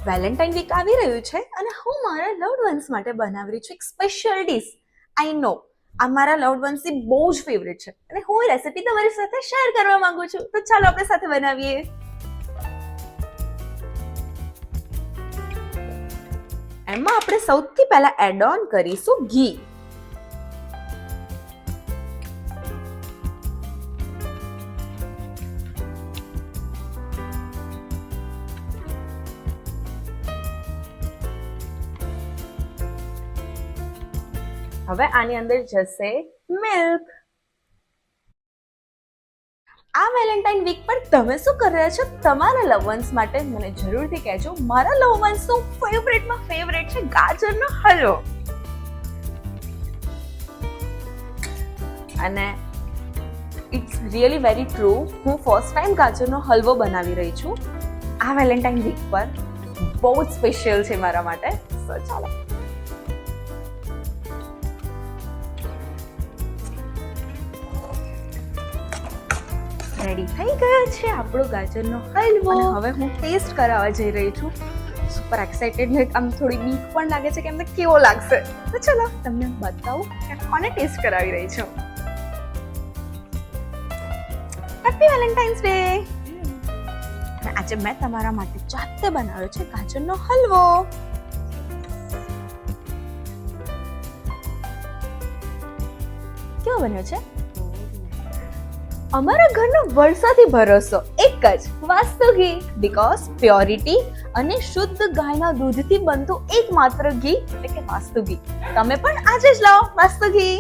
Valentine week આવી રહ્યું છે અને હું મારા લવ્ડ વન્સ માટે બનાવી રહી છું એક સ્પેશિયલ ડીશ. આઈ નો આ મારા લવ્ડ વન્સની બહુ જ ફેવરેટ છે અને હું એ રેસિપી તમારી સાથે શેર કરવા માંગુ છું. તો ચાલો આપણે સાથે બનાવીએ. એમાં આપણે સૌથી પહેલા એડ ઓન કરીશું ઘી. હવે આની અંદર જશે મિલ્ક. આ વેલેન્ટાઇન વીક પર તમે શું કરી રહ્યા છો તમારા લવ વન્સ માટે મને જરૂરથી કહેજો. મારા લવ વન્સનો ફેવરેટમાં ફેવરેટ છે ગાજરનો હલવો. અને ઇટ્સ રિયલી વેરી ટ્રુ, હું ફર્સ્ટ ટાઈમ ગાજરનો હલવો બનાવી રહી છું આ વેલેન્ટાઇન વીક પર. બહુ જ સ્પેશિયલ છે મારા માટે. સો ચાલો રેડી થઈ ગયો છે આપણો ગાજરનો હલવો. અને હવે હું ટેસ્ટ કરાવવા જઈ રહી છું. સુપર એક્સાઇટેડ ને આમ થોડી બીક પણ લાગે છે કે એમને કેવો લાગશે. તો ચલો તમને બતાવું કે કોને ટેસ્ટ કરાવી રહી છું. Happy Valentine's day. આજે મેં તમારા માટે જાતે બનાવ્યો છે ગાજરનો હલવો. કેવો બન્યો છે? અમારા ઘરનો વર્ષોથી ભરોસો એક જ વાસ્તુ ઘી. બીકોઝ પ્યોરિટી અને શુદ્ધ ગાયના દૂધથી બનતું એકમાત્ર ઘી એટલે કે વાસ્તુ ઘી. તમે પણ આજે જ લાવો વાસ્તુ ઘી.